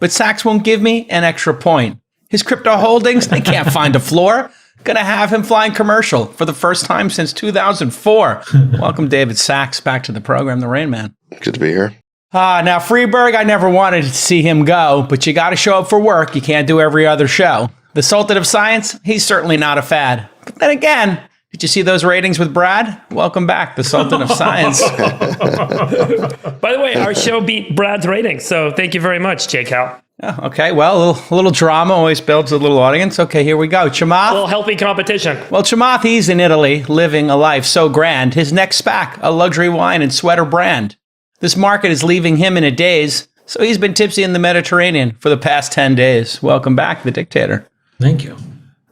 but Sachs won't give me an extra point. His crypto holdings, they can't find a floor. Gonna have him flying commercial for the first time since 2004. Welcome, David Sachs, back to the program, the Rain Man. Good to be here. Now, Freeberg, I never wanted to see him go, but you got to show up for work. You can't do every other show. The Sultan of Science, he's certainly not a fad. But then again, did you see those ratings with Brad? Welcome back, the Sultan of Science. By the way, our show beat Brad's ratings, so thank you very much, Jake Howe. Oh, okay, well, a little drama always builds a little audience. Okay, here we go. Chamath. A little healthy competition. Well, Chamath, he's in Italy, living a life so grand. His next SPAC, a luxury wine and sweater brand. This market is leaving him in a daze, so he's been tipsy in the Mediterranean for the past 10 days. Welcome back, the dictator. Thank you.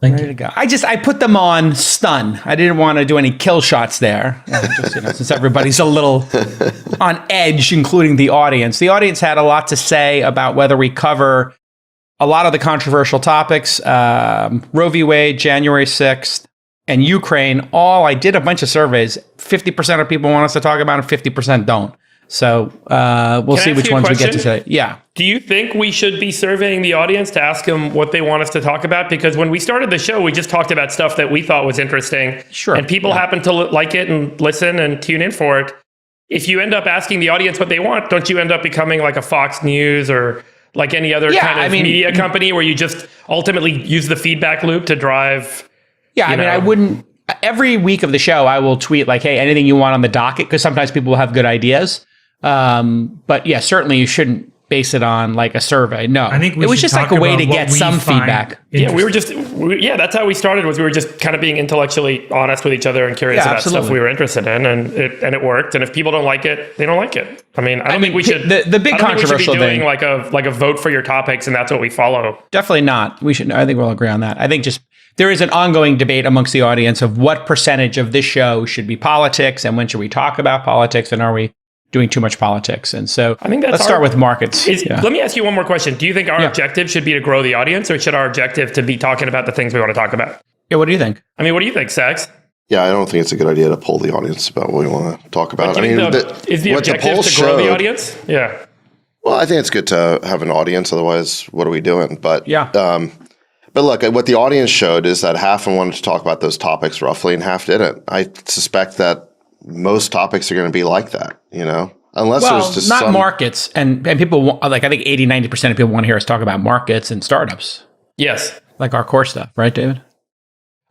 Thank you. To go. I put them on stun. I didn't want to do any kill shots there, just, since everybody's a little on edge, including the audience. The audience had a lot to say about whether we cover a lot of the controversial topics. Roe v. Wade, January 6th, and Ukraine. I did a bunch of surveys. 50% of people want us to talk about it, 50% don't. So we'll see which ones we get to say. Yeah. Do you think we should be surveying the audience to ask them what they want us to talk about? Because when we started the show, we just talked about stuff that we thought was interesting. Sure. And people happen to like it and listen and tune in for it. If you end up asking the audience what they want, don't you end up becoming like a Fox News or like any other media company where you just ultimately use the feedback loop to drive? Yeah, I wouldn't. Every week of the show, I will tweet like, hey, anything you want on the docket, because sometimes people will have good ideas. But yeah, certainly you shouldn't base it on like a survey. No, I think it was just like a way to get some feedback. Yeah, that's how we started. We were just kind of being intellectually honest with each other and curious about stuff we were interested in, and it worked. And if people don't like it, they don't like it. I mean, I don't think we should. The big controversial thing, like a vote for your topics, and that's what we follow. Definitely not. We should. I think we'll agree on that. I think just there is an ongoing debate amongst the audience of what percentage of this show should be politics, and when should we talk about politics, and are we doing too much politics? And so I think let's start with markets. Let me ask you one more question. Do you think our objective should be to grow the audience, or should our objective to be talking about the things we want to talk about? Yeah, what do you think? I mean, what do you think, Sachs? Yeah, I don't think it's a good idea to poll the audience about what we want to talk about. Is the objective to grow the audience? Yeah. Well, I think it's good to have an audience. Otherwise, what are we doing? But but look, what the audience showed is that half of them wanted to talk about those topics roughly, and half didn't. I suspect that most topics are going to be like that, unless there's just not markets and people like, I think 80-90% of people want to hear us talk about markets and startups. Yes. Like our core stuff, right, David?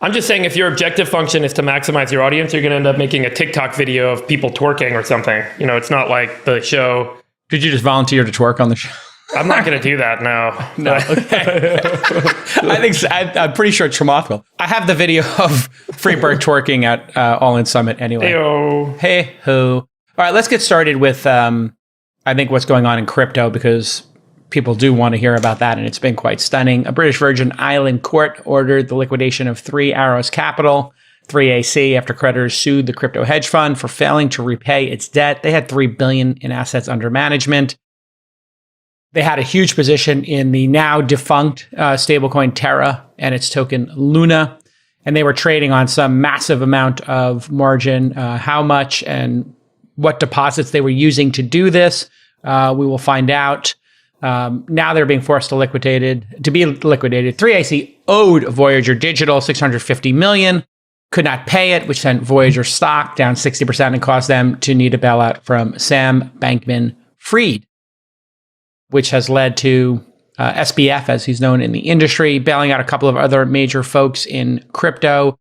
I'm just saying if your objective function is to maximize your audience, you're going to end up making a TikTok video of people twerking or something. It's not like the show. Did you just volunteer to twerk on the show? I'm not going to do that now. No. Okay. I'm pretty sure Chamath will. I have the video of Freeberg twerking at All In Summit anyway. Hey ho. All right, let's get started with I think what's going on in crypto, because people do want to hear about that, and it's been quite stunning. A British Virgin Island court ordered the liquidation of Three Arrows Capital, 3AC, after creditors sued the crypto hedge fund for failing to repay its debt. They had $3 billion in assets under management. They had a huge position in the now defunct stablecoin Terra and its token Luna, and they were trading on some massive amount of margin. How much and what deposits they were using to do this, we will find out. Now they're being forced to be liquidated. 3AC owed Voyager Digital $650 million, could not pay it, which sent Voyager stock down 60% and caused them to need a bailout from Sam Bankman-Fried, which has led to SBF, as he's known in the industry, bailing out a couple of other major folks in crypto.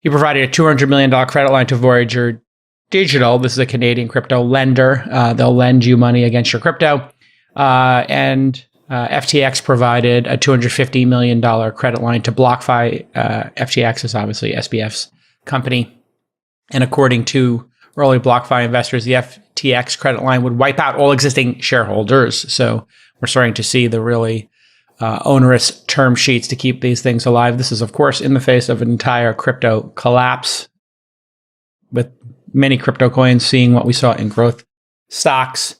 He provided a $200 million credit line to Voyager Digital. This is a Canadian crypto lender. They'll lend you money against your crypto. And FTX provided a $250 million credit line to BlockFi. FTX is obviously SBF's company. And according to early BlockFi investors, the FTX credit line would wipe out all existing shareholders. So we're starting to see the really onerous term sheets to keep these things alive. This is, of course, in the face of an entire crypto collapse, with many crypto coins seeing what we saw in growth stocks.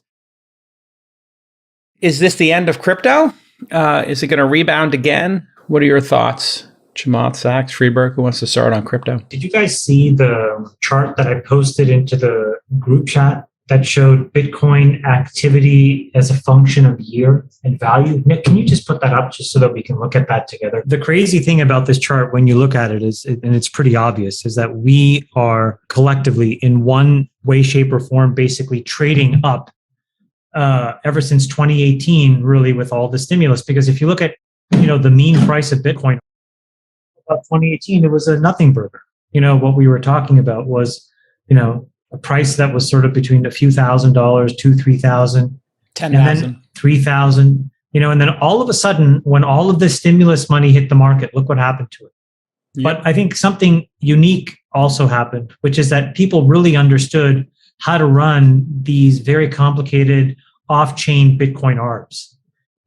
Is this the end of crypto? Is it going to rebound again? What are your thoughts? Chamath, Sachs, Freeberg, who wants to start on crypto? Did you guys see the chart that I posted into the group chat that showed Bitcoin activity as a function of year and value. Nick, can you just put that up just so that we can look at that together? The crazy thing about this chart when you look at it is, and it's pretty obvious, is that we are collectively in one way, shape, or form basically trading up ever since 2018, really, with all the stimulus. Because if you look at, the mean price of Bitcoin, about 2018, it was a nothing burger. What we were talking about was, a price that was sort of between a few $1,000s, $2,000, $3,000, $10,000, and then $3,000. And then all of a sudden, when all of this stimulus money hit the market, look what happened to it. Yep. But I think something unique also happened, which is that people really understood how to run these very complicated off-chain Bitcoin ARBs.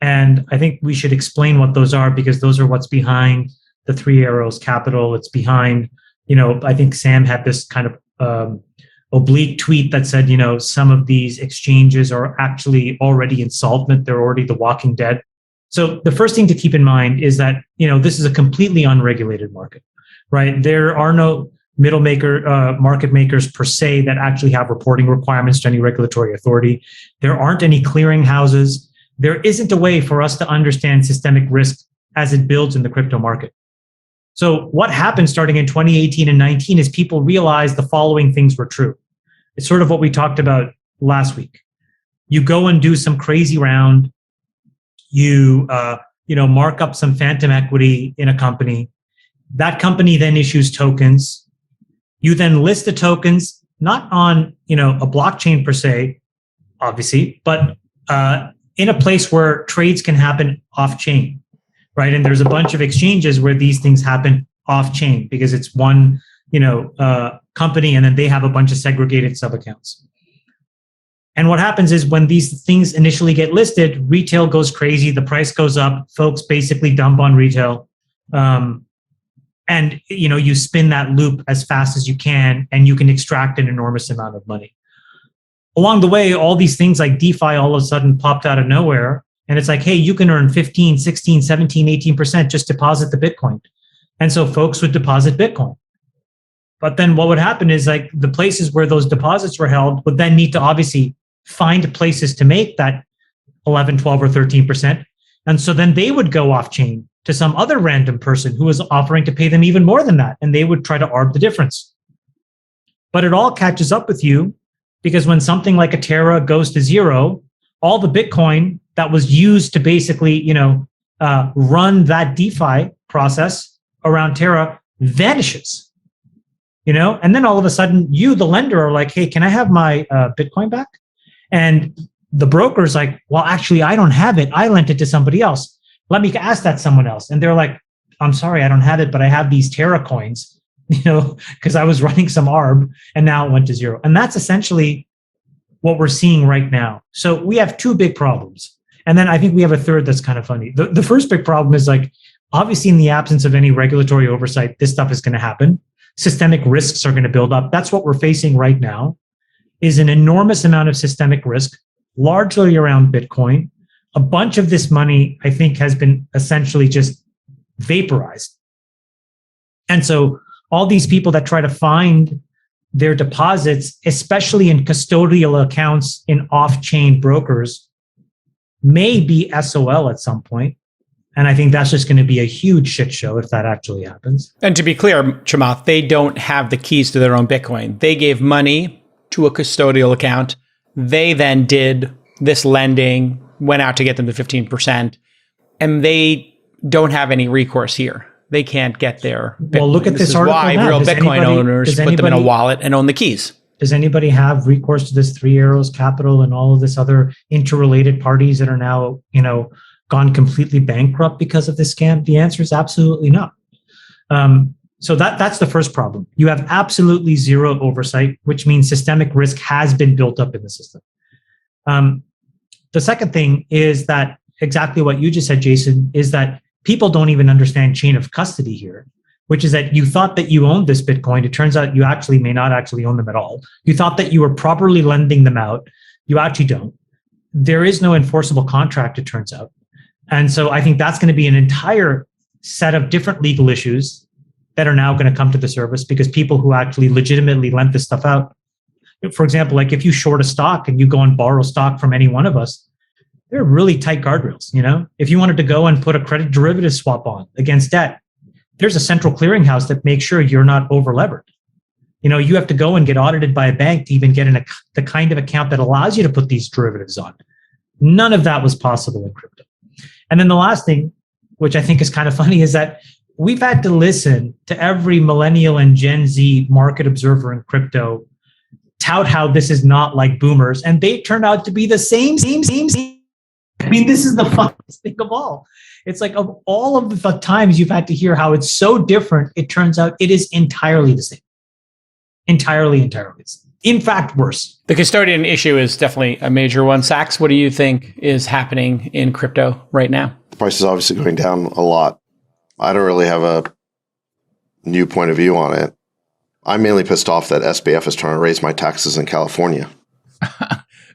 And I think we should explain what those are, because those are what's behind the Three Arrows Capital. It's behind, I think Sam had this kind of oblique tweet that said, some of these exchanges are actually already insolvent. They're already the walking dead. So the first thing to keep in mind is that, this is a completely unregulated market, right? There are no market makers per se that actually have reporting requirements to any regulatory authority. There aren't any clearing houses. There isn't a way for us to understand systemic risk as it builds in the crypto market. So what happened starting in 2018 and 19 is people realized the following things were true. It's sort of what we talked about last week. You go and do some crazy round. You, mark up some phantom equity in a company. That company then issues tokens. You then list the tokens, not on, a blockchain per se, obviously, but in a place where trades can happen off chain, right? And there's a bunch of exchanges where these things happen off chain because it's one, company, and then they have a bunch of segregated sub-accounts. And what happens is when these things initially get listed, retail goes crazy, the price goes up, folks basically dump on retail. And you spin that loop as fast as you can, and you can extract an enormous amount of money. Along the way, all these things like DeFi all of a sudden popped out of nowhere. And it's like, hey, you can earn 15, 16, 17, 18%, just deposit the Bitcoin. And so folks would deposit Bitcoin. But then what would happen is like the places where those deposits were held would then need to obviously find places to make that 11, 12, or 13%. And so then they would go off chain to some other random person who was offering to pay them even more than that. And they would try to arb the difference. But it all catches up with you because when something like a Terra goes to zero, all the Bitcoin that was used to basically, run that DeFi process around Terra vanishes. And then all of a sudden you, the lender, are like, hey, can I have my Bitcoin back? And the broker's like, well, actually, I don't have it. I lent it to somebody else. Let me ask that someone else. And they're like, I'm sorry, I don't have it, but I have these Terra coins, because I was running some ARB and now it went to zero. And that's essentially what we're seeing right now. So we have two big problems. And then I think we have a third that's kind of funny. The first big problem is like, obviously in the absence of any regulatory oversight, this stuff is going to happen. Systemic risks are going to build up. That's what we're facing right now, is an enormous amount of systemic risk, largely around Bitcoin. A bunch of this money, I think, has been essentially just vaporized. And so all these people that try to find their deposits, especially in custodial accounts in off-chain brokers, may be SOL at some point. And I think that's just going to be a huge shit show if that actually happens. And to be clear, Chamath, they don't have the keys to their own Bitcoin. They gave money to a custodial account. They then did this lending, went out to get them to 15%, and they don't have any recourse here. They can't get their Bitcoin. Well, look at this article why now. real Bitcoin owners put them in a wallet and own the keys. Does anybody have recourse to this Three Arrows Capital and all of this other interrelated parties that are now, gone completely bankrupt because of this scam? The answer is absolutely not. So that's the first problem. You have absolutely zero oversight, which means systemic risk has been built up in the system. The second thing is that exactly what you just said, Jason, is that people don't even understand chain of custody here, which is that you thought that you owned this Bitcoin. It turns out you actually may not actually own them at all. You thought that you were properly lending them out. You actually don't. There is no enforceable contract, it turns out. And so I think that's going to be an entire set of different legal issues that are now going to come to the surface because people who actually legitimately lent this stuff out For example, like if you short a stock and you go and borrow stock from any one of us, there are really tight guardrails. If you wanted to go and put a credit derivative swap on against debt, there's a central clearinghouse that makes sure you're not over levered. You have to go and get audited by a bank to even get the kind of account that allows you to put these derivatives on. None of that was possible in crypto. And then the last thing, which I think is kind of funny, is that we've had to listen to every millennial and Gen Z market observer in crypto tout how this is not like boomers, and they turn out to be the same. I mean, this is the funniest thing of all. It's like, of all of the times you've had to hear how it's so different, it turns out it is entirely the same. Entirely the same. In fact, worse. The custodian issue is definitely a major one. Sachs, what do you think is happening in crypto right now? The price is obviously going down a lot. I don't really have a new point of view on it. I'm mainly pissed off that SBF is trying to raise my taxes in California.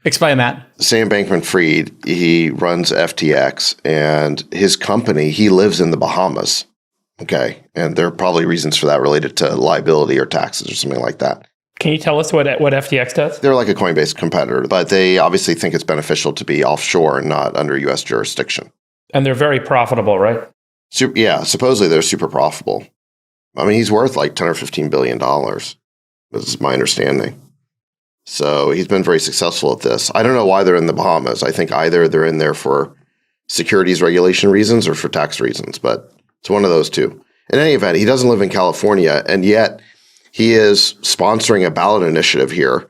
Explain that. Sam Bankman-Fried, he runs FTX, and his company, he lives in the Bahamas. Okay. And there are probably reasons for that related to liability or taxes or something like that. Can you tell us what FTX does? They're like a Coinbase competitor, but they obviously think it's beneficial to be offshore and not under U.S. jurisdiction. And they're very profitable, right? Yeah, supposedly they're super profitable. I mean, he's worth like $10 or $15 billion. This is my understanding. So he's been very successful at this. I don't know why they're in the Bahamas. I think either they're in there for securities regulation reasons or for tax reasons, but it's one of those two. In any event, he doesn't live in California, and yet he is sponsoring a ballot initiative here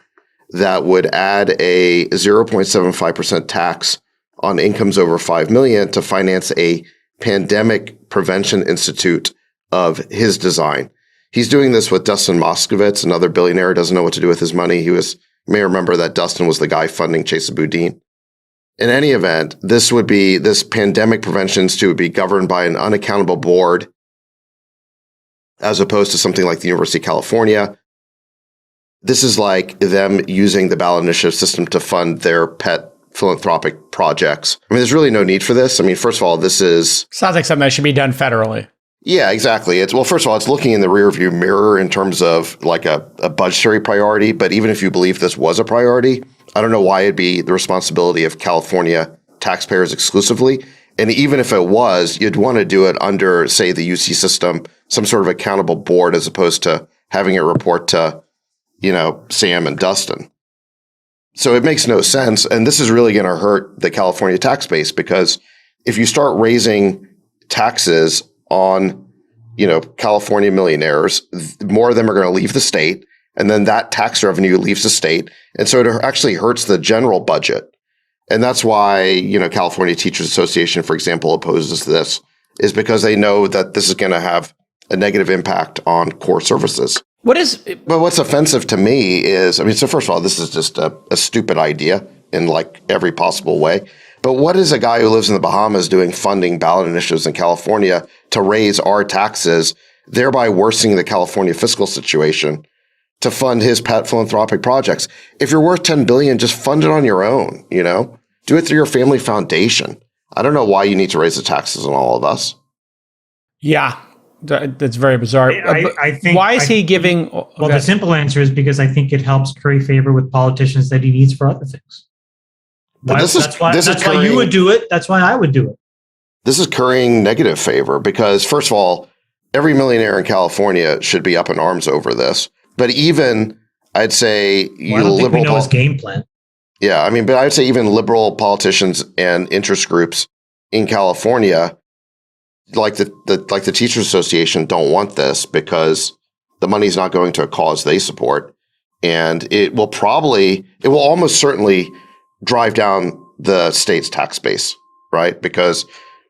that would add a 0.75% tax on incomes over $5 million to finance a pandemic prevention institute of his design. He's doing this with Dustin Moskovitz, another billionaire, doesn't know what to do with his money. You may remember that Dustin was the guy funding Chase Boudin. In any event, this pandemic prevention institute would be governed by an unaccountable board, as opposed to something like the University of California. This is like them using the ballot initiative system to fund their pet philanthropic projects. I mean, there's really no need for this. I mean, first of all, sounds like something that should be done federally. Yeah, exactly. First of all, it's looking in the rearview mirror in terms of like a budgetary priority. But even if you believe this was a priority, I don't know why it'd be the responsibility of California taxpayers exclusively. And even if it was, you'd want to do it under, say, the UC system, some sort of accountable board, as opposed to having it report to, Sam and Dustin. So it makes no sense. And this is really going to hurt the California tax base, because if you start raising taxes on, California millionaires, more of them are going to leave the state, and then that tax revenue leaves the state. And so it actually hurts the general budget. And that's why, California Teachers Association, for example, opposes this, is because they know that this is going to have a negative impact on core services. But what's offensive to me is, so first of all, this is just a stupid idea in like every possible way. But what is a guy who lives in the Bahamas doing funding ballot initiatives in California to raise our taxes, thereby worsening the California fiscal situation, to fund his pet philanthropic projects? If you're worth $10 billion, just fund it on your own, Do it through your family foundation. I don't know why you need to raise the taxes on all of us. Yeah, that's very bizarre. I think. Why is he giving? Well, the simple answer is because I think it helps curry favor with politicians that he needs for other things. That's why you would do it. That's why I would do it. This is currying negative favor because, first of all, every millionaire in California should be up in arms over this. But even, I'd say, I don't think we know his game plan. Yeah, but I'd say even liberal politicians and interest groups in California, like the Teachers Association, don't want this because the money's not going to a cause they support, and it will almost certainly drive down the state's tax base, right? Because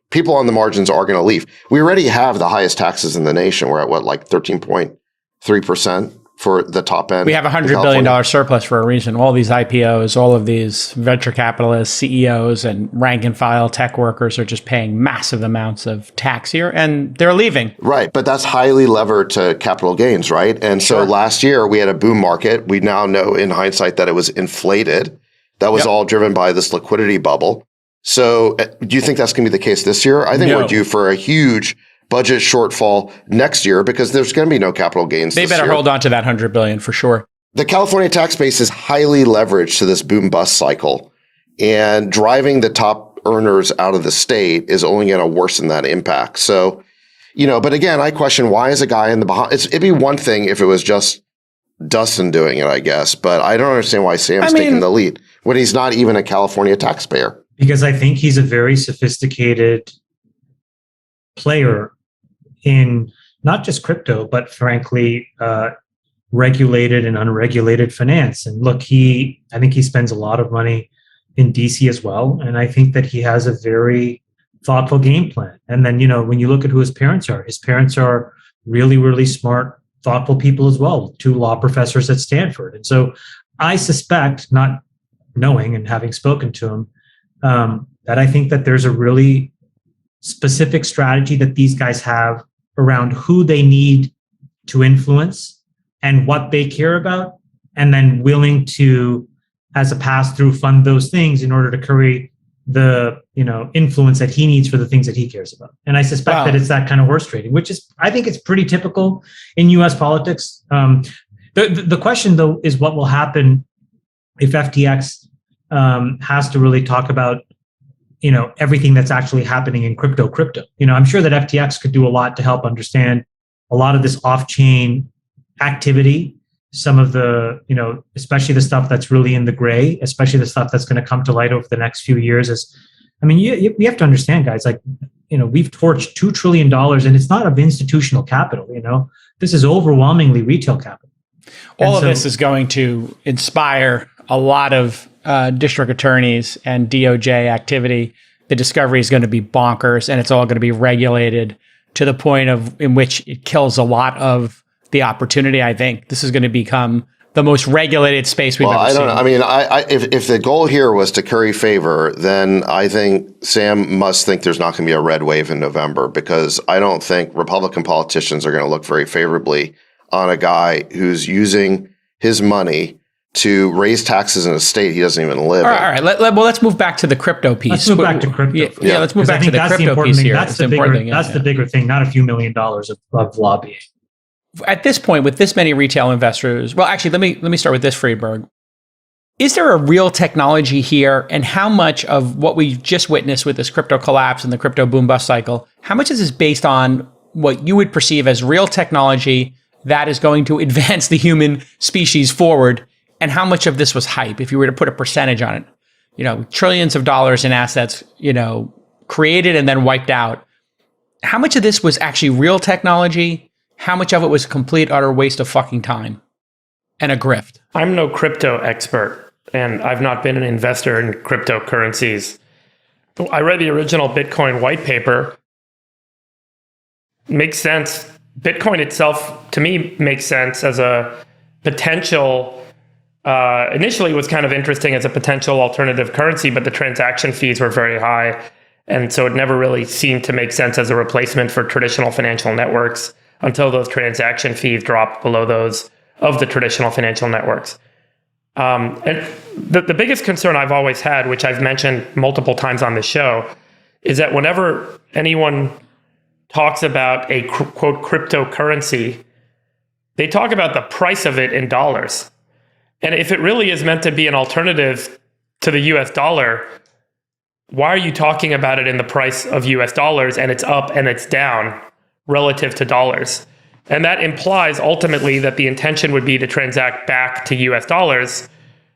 people on the margins are going to leave. We already have the highest taxes in the nation. We're at 13.3% for the top end. We have $100 billion surplus for a reason. All these IPOs, all of these venture capitalists, CEOs, and rank and file tech workers are just paying massive amounts of tax here, and they're leaving. Right, but that's highly levered to capital gains, right? And so last year we had a boom market. We now know in hindsight that it was inflated. That was all driven by this liquidity bubble. So do you think that's going to be the case this year? I think we're due for a huge budget shortfall next year because there's going to be no capital gains. They better hold on to that $100 billion for sure. the California tax base is highly leveraged to this boom bust cycle, and driving the top earners out of the state is only going to worsen that impact. So, but again, I question, why is a guy in the Bahamas? It'd be one thing if it was just Dustin doing it, I guess, but I don't understand why Sam's taking the lead when he's not even a California taxpayer. Because I think he's a very sophisticated player in not just crypto, but frankly, regulated and unregulated finance. And look, I think he spends a lot of money in DC as well. And I think that he has a very thoughtful game plan. And then, when you look at who his parents are really, really smart, thoughtful people as well, 2 law professors at Stanford. And so I suspect, not knowing and having spoken to him, that I think that there's a really specific strategy that these guys have around who they need to influence and what they care about, and then willing to, as a pass-through, fund those things in order to create the influence that he needs for the things that he cares about. And I suspect that it's that kind of horse trading, which is, I think it's pretty typical in U.S. politics. The question, though, is what will happen if FTX has to really talk about everything that's actually happening in crypto. I'm sure that FTX could do a lot to help understand a lot of this off-chain activity, some of the, especially the stuff that's really in the gray, especially the stuff that's going to come to light over the next few years. You have to understand, guys, we've torched $2 trillion, and it's not of institutional capital, this is overwhelmingly retail capital. All of this is going to inspire a lot of district attorneys and DOJ activity. The discovery is going to be bonkers, and it's all going to be regulated to the point in which it kills a lot of the opportunity. I think this is going to become the most regulated space we've ever seen. I mean, if the goal here was to curry favor, then I think Sam must think there's not going to be a red wave in November, because I don't think Republican politicians are going to look very favorably on a guy who's using his money to raise taxes in a state he doesn't even live in. All right. Let's move back to the crypto piece. Let's move back to crypto. Yeah, let's move back to the crypto piece here. That's the bigger thing, not a few $1 million of lobbying. At this point, with this many retail investors, well, actually, let me start with this, Friedberg. Is there a real technology here, and how much of what we just witnessed with this crypto collapse and the crypto boom bust cycle, how much is this based on what you would perceive as real technology that is going to advance the human species forward, and how much of this was hype, if you were to put a percentage on it? Trillions of dollars in assets, created and then wiped out. How much of this was actually real technology? How much of it was a complete, utter waste of fucking time and a grift? I'm no crypto expert, and I've not been an investor in cryptocurrencies. I read the original Bitcoin white paper. Makes sense. Bitcoin itself, to me, makes sense as a potential, initially it was kind of interesting as a potential alternative currency, but the transaction fees were very high. And so it never really seemed to make sense as a replacement for traditional financial networks until those transaction fees dropped below those of the traditional financial networks. And the biggest concern I've always had, which I've mentioned multiple times on this show, is that whenever anyone talks about a quote cryptocurrency, they talk about the price of it in dollars. And if it really is meant to be an alternative to the US dollar, why are you talking about it in the price of US dollars, and it's up and it's down relative to dollars? And that implies ultimately that the intention would be to transact back to US dollars,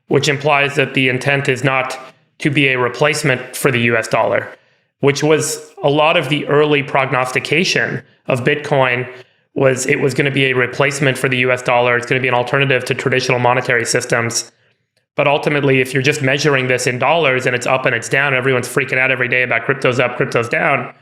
which implies that the intent is not to be a replacement for the US dollar, which was a lot of the early prognostication of Bitcoin. Was it was going to be a replacement for the US dollar. It's going to be an alternative to traditional monetary systems. But ultimately, if you're just measuring this in dollars and it's up and it's down, everyone's freaking out every day about crypto's up, crypto's down,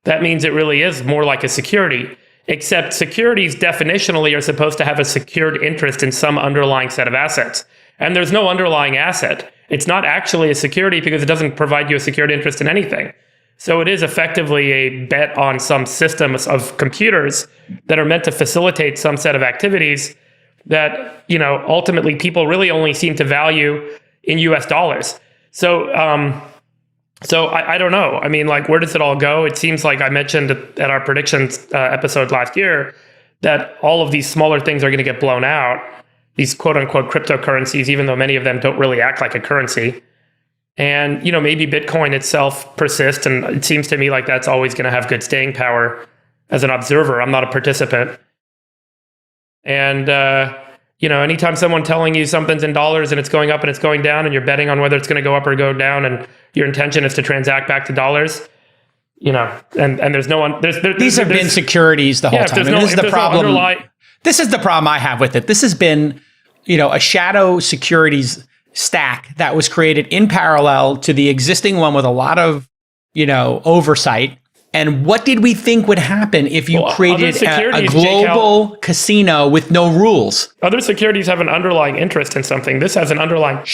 that means it really is more like a security. Except securities definitionally are supposed to have a secured interest in some underlying set of assets. And there's no underlying asset. It's not actually a security because it doesn't provide you a secured interest in anything. So it is effectively a bet on some systems of computers that are meant to facilitate some set of activities that, ultimately people really only seem to value in US dollars. So I don't know. I mean, where does it all go? It seems like I mentioned at our predictions episode last year that all of these smaller things are going to get blown out. these quote unquote cryptocurrencies, even though many of them don't really act like a currency. And, maybe Bitcoin itself persists. And it seems to me like that's always going to have good staying power as an observer. I'm not a participant. And, anytime someone telling you something's in dollars and it's going up and it's going down and you're betting on whether it's going to go up or go down and your intention is to transact back to dollars, and there's no one. These have been securities the whole time. This is the problem. This is the problem I have with it. This has been, a shadow securities stack that was created in parallel to the existing one with a lot of, oversight. And what did we think would happen if you created a global casino with no rules? Other securities have an underlying interest in something. This has an underlying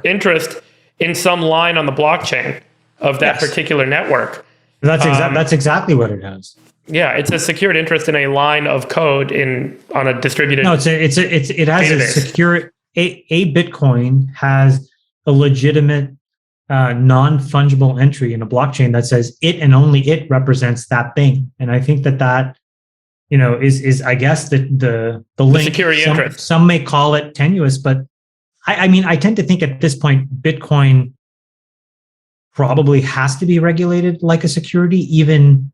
interest in some line on the blockchain of that particular network. That's exactly what it has. Yeah, it's a secured interest in a line of code on a distributed. No, it has database. A secure. A Bitcoin has a legitimate non-fungible entry in a blockchain that says it and only it represents that thing. And I think that is I guess the link. Security interest. Some may call it tenuous, but I tend to think at this point Bitcoin probably has to be regulated like a security, even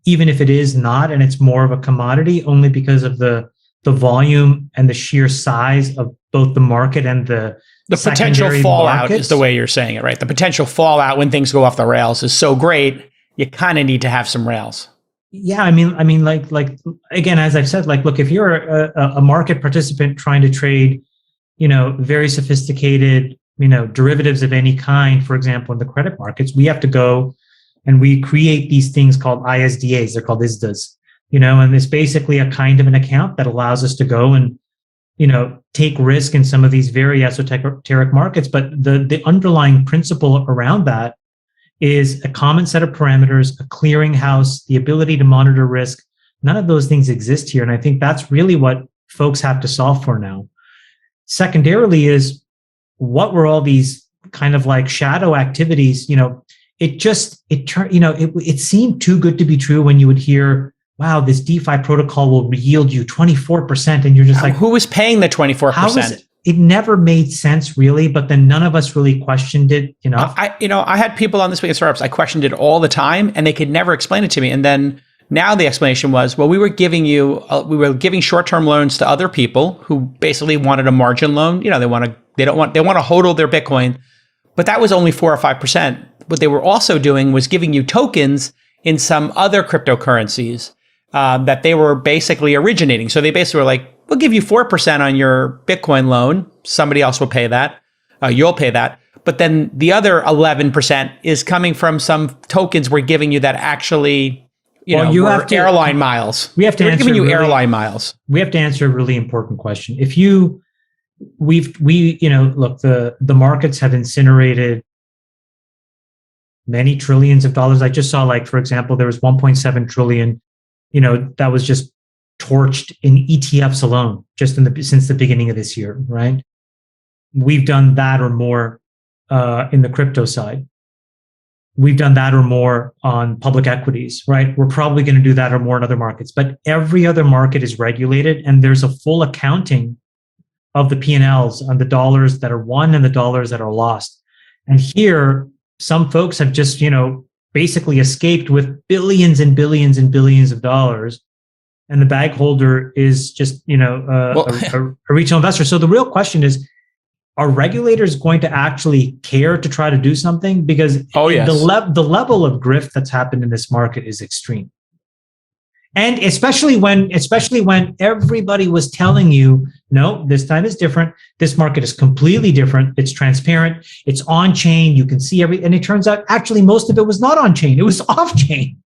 if it is not, and it's more of a commodity, only because of the volume and the sheer size of both the market and the potential fallout markets. Is the way you're saying it, right? The potential fallout when things go off the rails is so great, you kind of need to have some rails. Yeah, like again, as I've said, look, if you're a market participant trying to trade, very sophisticated, derivatives of any kind, for example, in the credit markets, we have to go and we create these things called ISDAs. They're called ISDAs, and it's basically a kind of an account that allows us to go and, take risk in some of these very esoteric markets. But the underlying principle around that is a common set of parameters, a clearinghouse, the ability to monitor risk. None of those things exist here. And I think that's really what folks have to solve for now. Secondarily is, what were all these kind of like shadow activities? It seemed too good to be true when you would hear, wow, this DeFi protocol will yield you 24%. And you're just like, who was paying the 24%? It never made sense really, but then none of us really questioned it enough. I had people on This Week in Startups. I questioned it all the time and they could never explain it to me. And then now the explanation was, well, we were giving short-term loans to other people who basically wanted a margin loan. They want to hodl their Bitcoin, but that was only 4 or 5%. What they were also doing was giving you tokens in some other cryptocurrencies that they were basically originating. So they basically were like, we'll give you 4% on your Bitcoin loan. Somebody else will pay that. You'll pay that. But then the other 11% is coming from some tokens we're giving you that actually, you have to, airline miles. We have to giving you airline miles. We have to answer a really important question. Look, the markets have incinerated many trillions of dollars. I just saw, for example, there was 1.7 trillion, that was just torched in ETFs alone, just since the beginning of this year, right? We've done that or more in the crypto side. We've done that or more on public equities, right? We're probably going to do that or more in other markets, but every other market is regulated and there's a full accounting of the P&Ls on the dollars that are won and the dollars that are lost. And here, some folks have just, basically escaped with billions and billions and billions of dollars. And the bag holder is just, a retail investor. So the real question is, are regulators going to actually care to try to do something? Because the level of grift that's happened in this market is extreme. And especially when everybody was telling you, no, this time is different. This market is completely different. It's transparent. It's on chain. You can see and it turns out actually most of it was not on chain. It was off chain.